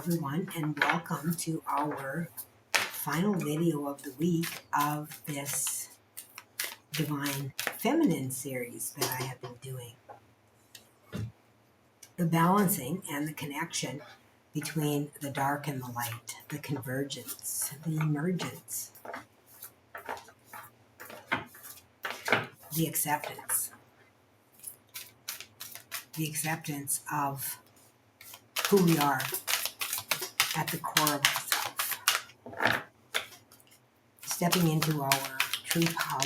everyone, and welcome to our final video of the week of this Divine Feminine series that I have been doing. The balancing and the connection between the dark and the light, the convergence, the emergence, the acceptance of who we are at the core of ourselves, stepping into our true power.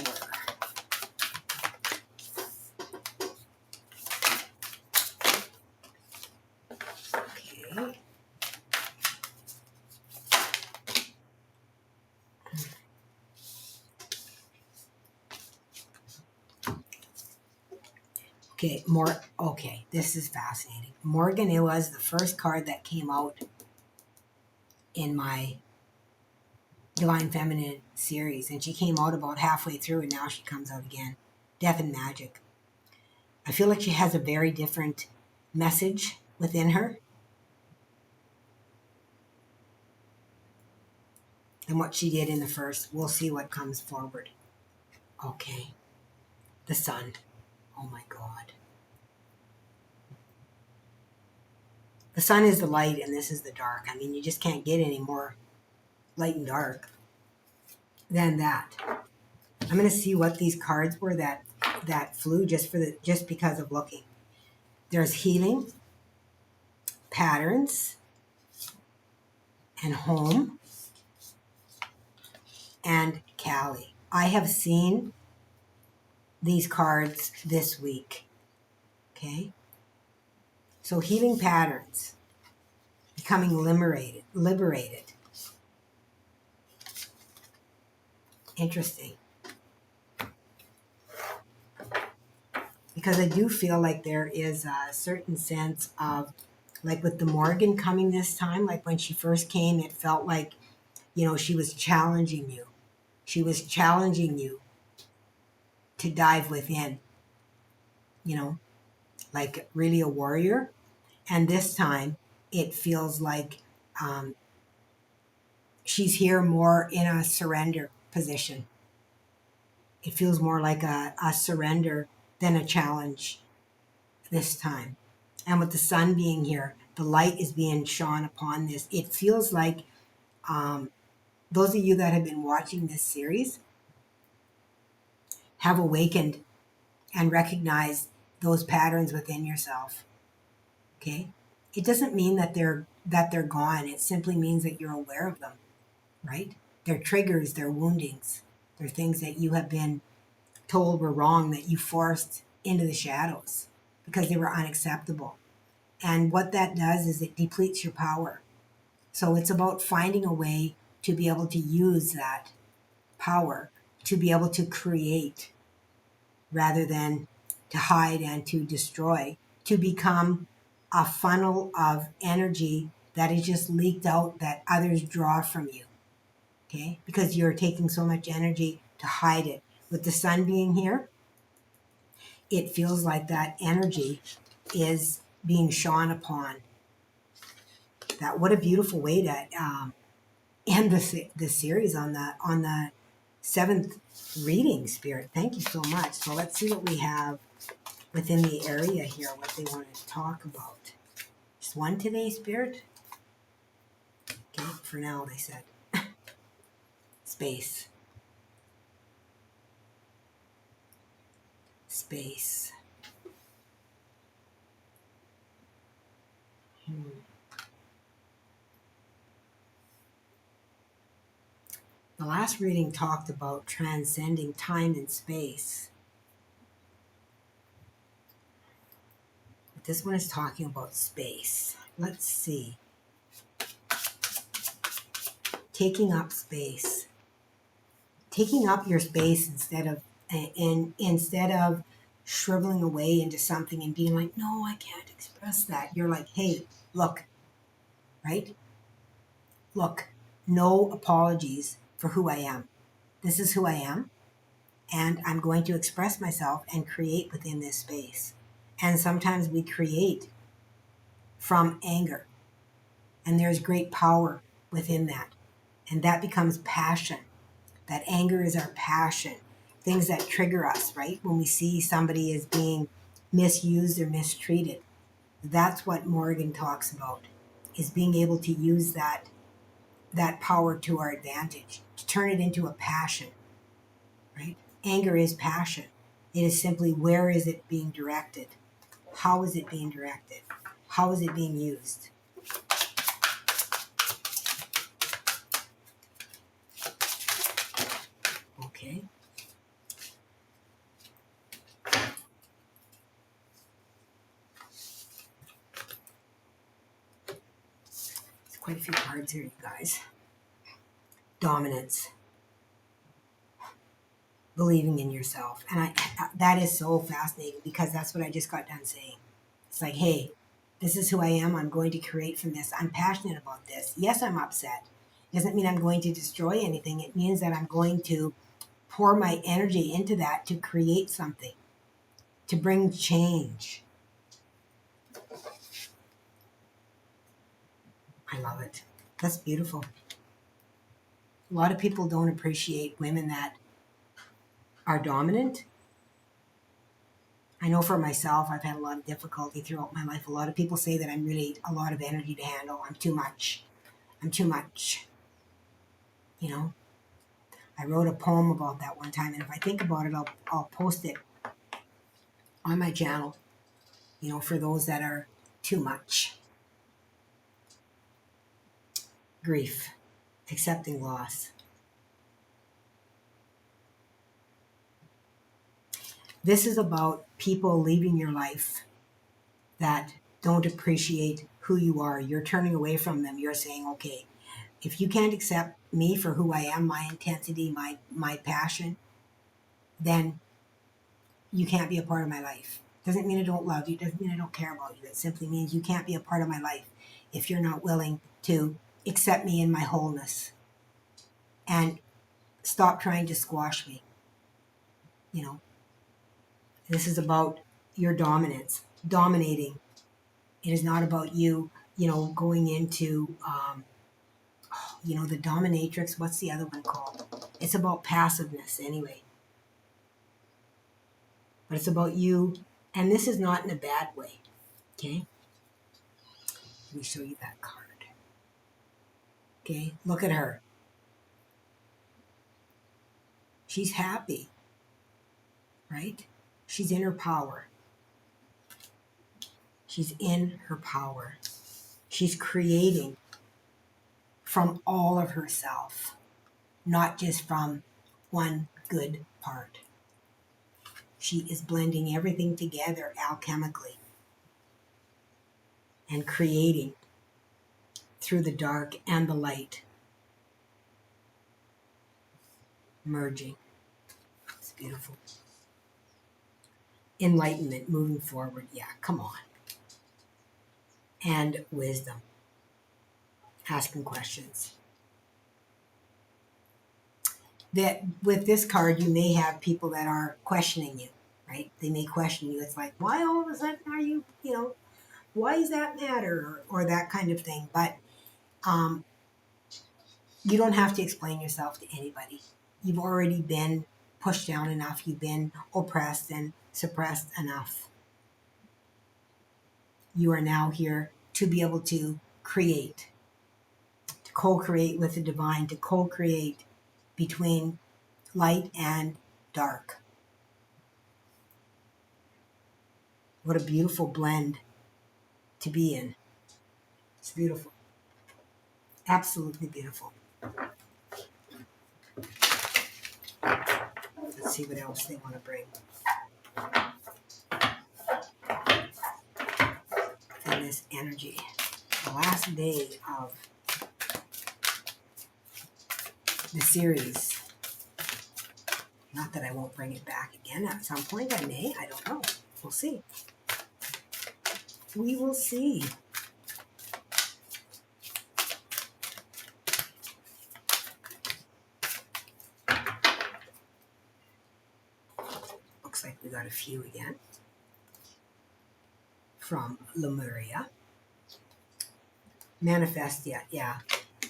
Okay. Okay, this is fascinating. Morgan, it was the first card that came out in my Divine Feminine series, and she came out about halfway through, and now she comes out again. Death and Magic. I feel like she has a very different message within her than what she did in the first. We'll see what comes forward. Okay. The sun. Oh my God. The sun is the light and this is the dark. I mean, you just can't get any more light and dark than that. I'm going to see what these cards were that flew just because of looking. There's healing, patterns, and home, and Callie. I have seen these cards this week. Okay? So healing patterns, becoming liberated. Interesting. Because I do feel like there is a certain sense of, like with the Morgan coming this time, like when she first came, it felt like, she was challenging you. She was challenging you to dive within, like really a warrior. And this time it feels like she's here more in a surrender position. It feels more like a surrender than a challenge this time. And with the sun being here, the light is being shone upon this. It feels like those of you that have been watching this series have awakened and recognized those patterns within yourself. Okay? It doesn't mean that they're gone. It simply means that you're aware of them, right? They're triggers, they're woundings. They're things that you have been told were wrong, that you forced into the shadows because they were unacceptable. And what that does is it depletes your power. So it's about finding a way to be able to use that power to be able to create rather than to hide and to destroy, to become a funnel of energy that is just leaked out that others draw from you. Okay? Because you're taking so much energy to hide it. With the sun being here, it feels like that energy is being shone upon. That what a beautiful way to end the series on the seventh reading, Spirit. Thank you so much. So let's see what we have within the area here, what they want to talk about. Just one today, Spirit? Okay, for now, they said. Space. Space. The last reading talked about transcending time and space. But this one is talking about space. Let's see. Taking up space. Taking up your space instead of shriveling away into something and being like, no, I can't express that. You're like, hey, look, right? Look, no apologies for who I am. This is who I am, and I'm going to express myself and create within this space. And sometimes we create from anger, And there's great power within that. And that becomes passion. That anger is our passion. Things that trigger us, right? When we see somebody as being misused or mistreated. That's what Morgan talks about, is being able to use that power to our advantage, to turn it into a passion, right? Anger is passion. It is simply, where is it being directed? How is it being directed? How is it being used? Okay. There's quite a few cards here, you guys. Dominance. Believing in yourself. And that is so fascinating, because that's what I just got done saying. It's like, hey, this is who I am. I'm going to create from this. I'm passionate about this. Yes, I'm upset. It doesn't mean I'm going to destroy anything. It means that I'm going to pour my energy into that to create something, to bring change. I love it. That's beautiful. A lot of people don't appreciate women that are dominant. I know for myself, I've had a lot of difficulty throughout my life. A lot of people say that I'm really a lot of energy to handle. I'm too much. I'm too much. You know, I wrote a poem about that one time, and if I think about it, I'll post it on my channel, you know, for those that are too much. Grief, accepting loss. This is about people leaving your life that don't appreciate who you are. You're turning away from them. You're saying, okay, if you can't accept me for who I am, my intensity, my passion, then you can't be a part of my life. Doesn't mean I don't love you. Doesn't mean I don't care about you. It simply means you can't be a part of my life if you're not willing to accept me in my wholeness and stop trying to squash me. You know, this is about your dominance, dominating. It is not about you, you know, going into, you know, the dominatrix. What's the other one called? It's about passiveness anyway. But it's about you, and this is not in a bad way. Okay? Let me show you that card. Okay? Look at her. She's happy, right? She's in her power. She's in her power. She's creating from all of herself, not just from one good part. She is blending everything together alchemically and creating through the dark and the light, merging. It's beautiful. Enlightenment, moving forward. Yeah, come on. And wisdom, asking questions. That with this card, you may have people that are questioning you, right? They may question you. It's like, why all of a sudden are you, you know, why does that matter? Or that kind of thing. But you don't have to explain yourself to anybody. You've already been pushed down enough. You've been oppressed and suppressed enough. You are now here to be able to create, to co-create with the divine, to co-create between light and dark. What a beautiful blend to be in. It's beautiful. Absolutely beautiful. Let's see what else they want to bring. In this energy. The last day of the series. Not that I won't bring it back again at some point. I may. I don't know. We'll see. We will see. Looks like we got a few again. From Lemuria. Manifest, yeah.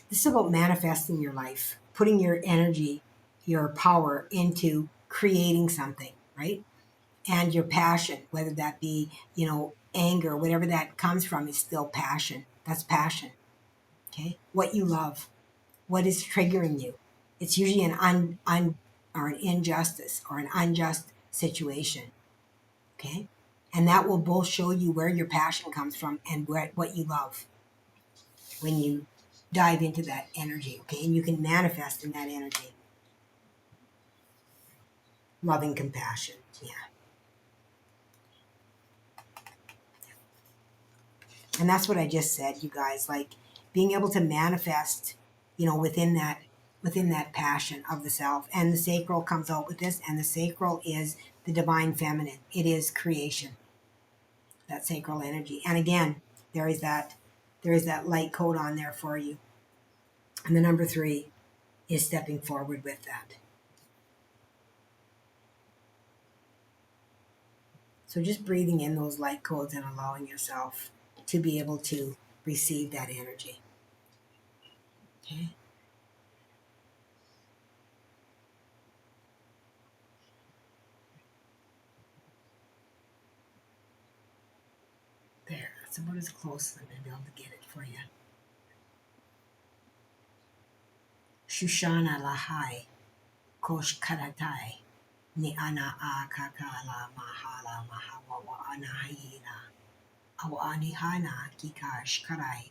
This is about manifesting your life, putting your energy, your power into creating something, right? And your passion, whether that be, anger, whatever that comes from, is still passion. That's passion. Okay. What you love, what is triggering you. It's usually or an injustice or an unjust situation. Okay. And that will both show you where your passion comes from and what you love when you dive into that energy. Okay. And you can manifest in that energy. Loving compassion. Yeah. And that's what I just said, you guys, like being able to manifest, within that passion of the self. And the sacral comes out with this, and the sacral is the divine feminine. It is creation, that sacral energy. And again, there is that light code on there for you. And the number 3 is stepping forward with that. So just breathing in those light codes and allowing yourself to be able to receive that energy. Okay. There, that's about as close as I'm going to be able to get it for you. Shushana Lahai, Kosh Karatai, Ni Ana A Kakala Mahala Mahawa Anahina, Awani Hana Kikash Karai,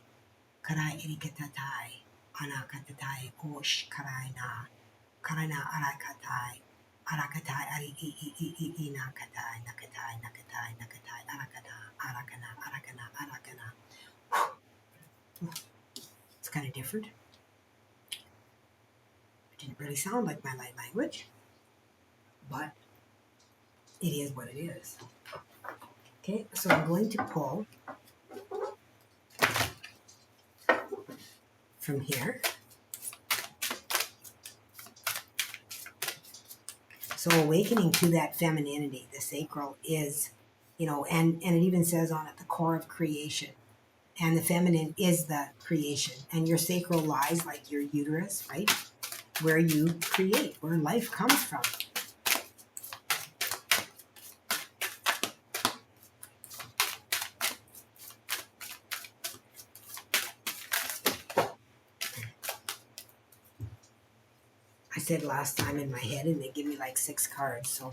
Karai Irikatatai, Ana Katatai, Osh Karaina, Karana Arakatai, Arakatai Ari Ina Katai, Nakatai, Nakatai, Nakatai, Arakana, Arakana. It's kind of different. It didn't really sound like my light language, but it is what it is. Okay, so I'm going to pull from here. So awakening to that femininity, the sacral is, and it even says on it, the core of creation. And the feminine is the creation. And your sacral lies like your uterus, right? Where you create, where life comes from. I said last time in my head, and they give me like 6 cards. So,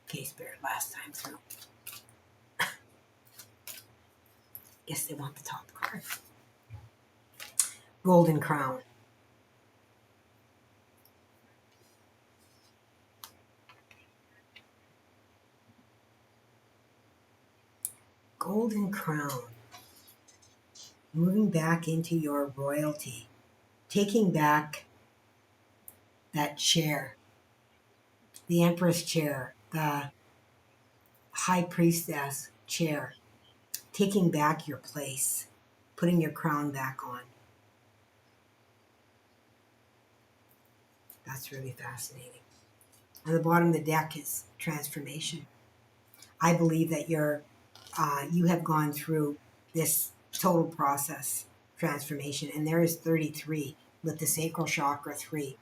okay, Spirit, last time through. Guess they want the top card. Golden Crown. Golden Crown. Moving back into your royalty. Taking back that chair. The Empress chair. The High Priestess chair. Taking back your place. Putting your crown back on. That's really fascinating. On the bottom of the deck is transformation. I believe that you have gone through this total process transformation, and there is 33 with the sacral chakra 3.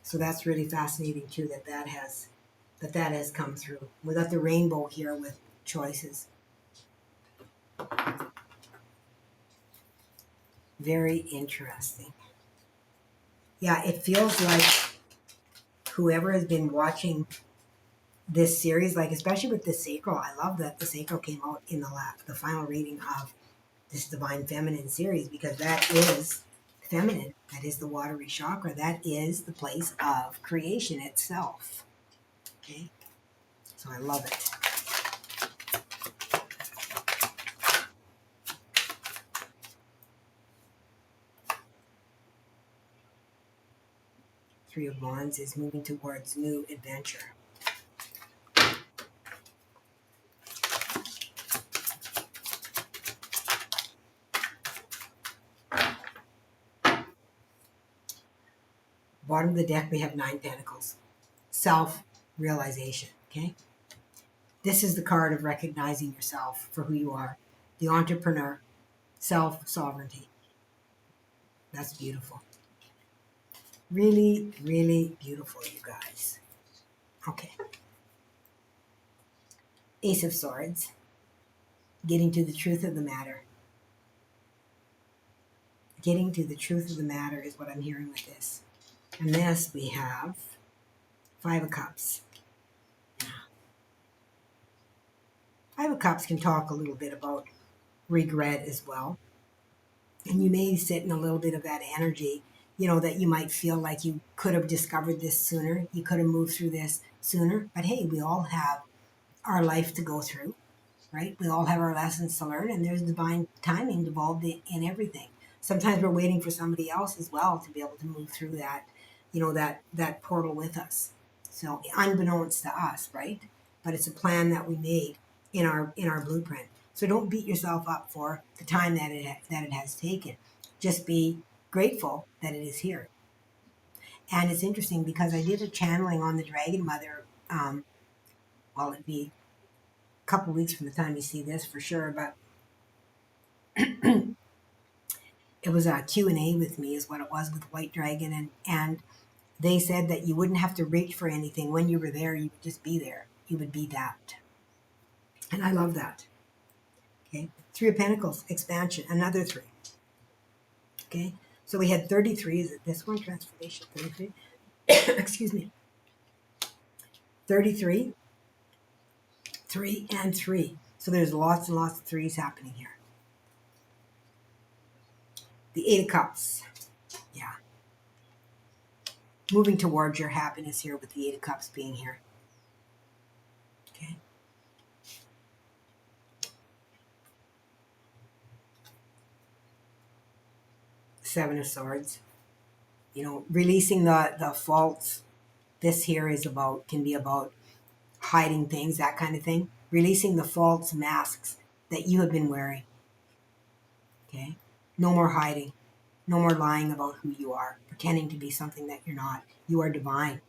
So that's really fascinating too, that has come through. We got the rainbow here with choices. Very interesting. Yeah, it feels like whoever has been watching this series, like especially with the sacral, I love that the sacral came out in the final reading of this Divine Feminine series, because that is feminine. That is the watery chakra. That is the place of creation itself. Okay, so I love it. Three of Wands is moving towards new adventure. Bottom of the deck, we have 9 Pentacles. Self-realization, okay? This is the card of recognizing yourself for who you are. The entrepreneur, self-sovereignty. That's beautiful. Really, really beautiful, you guys. Okay. Ace of Swords. Getting to the truth of the matter. Getting to the truth of the matter is what I'm hearing with this. And this we have Five of Cups. Five of Cups can talk a little bit about regret as well. And you may sit in a little bit of that energy, that you might feel like you could have discovered this sooner. You could have moved through this sooner. But hey, we all have our life to go through, right? We all have our lessons to learn, and there's divine timing involved in everything. Sometimes we're waiting for somebody else as well to be able to move through that, that portal with us. So unbeknownst to us, right? But it's a plan that we made in our blueprint. So don't beat yourself up for the time that it has taken. Just be grateful that it is here. And it's interesting because I did a channeling on the Dragon Mother. Well, it'd be a couple weeks from the time you see this for sure, but it was a Q&A with me is what it was with White Dragon, and they said that you wouldn't have to reach for anything. When you were there, you would just be there. You would be that. And I love that. Okay. Three of Pentacles, expansion, another three. Okay. So we had 33. Is it this one? Transformation 33. Excuse me. 33, 3, and 3. So there's lots and lots of threes happening here. The Eight of Cups. Yeah. Moving towards your happiness here with the Eight of Cups being here. Okay. Seven of Swords. Releasing the faults. This here can be about hiding things, that kind of thing. Releasing the false masks that you have been wearing. Okay? No more hiding. No more lying about who you are, pretending to be something that you're not. You are divine.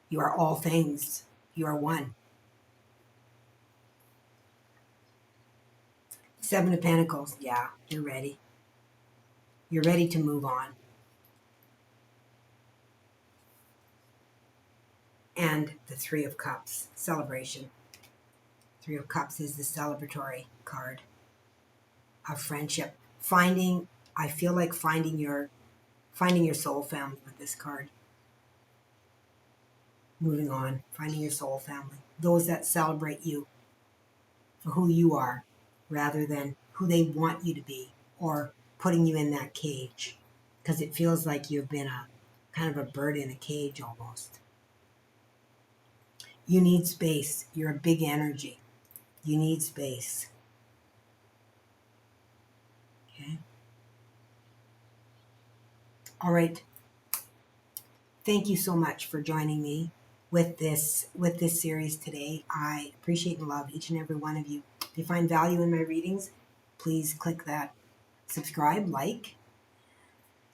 You are all things. You are one. Seven of Pentacles. Yeah, you're ready. You're ready to move on. And the Three of Cups. Celebration. Three of Cups is the celebratory card of friendship. I feel like finding your soul family with this card. Moving on, finding your soul family. Those that celebrate you for who you are rather than who they want you to be or putting you in that cage. Because it feels like you've been a kind of a bird in a cage almost. You need space. You're a big energy. You need space. Okay. All right. Thank you so much for joining me with this series today. I appreciate and love each and every one of you. If you find value in my readings, please click that subscribe, like,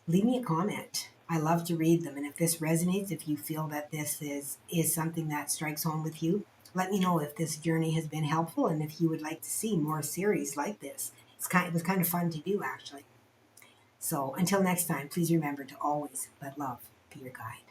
leave me a comment. I love to read them. And if this resonates, if you feel that this is something that strikes home with you, let me know if this journey has been helpful and if you would like to see more series like this. It was kind of fun to do, actually. So until next time, please remember to always let love be your guide.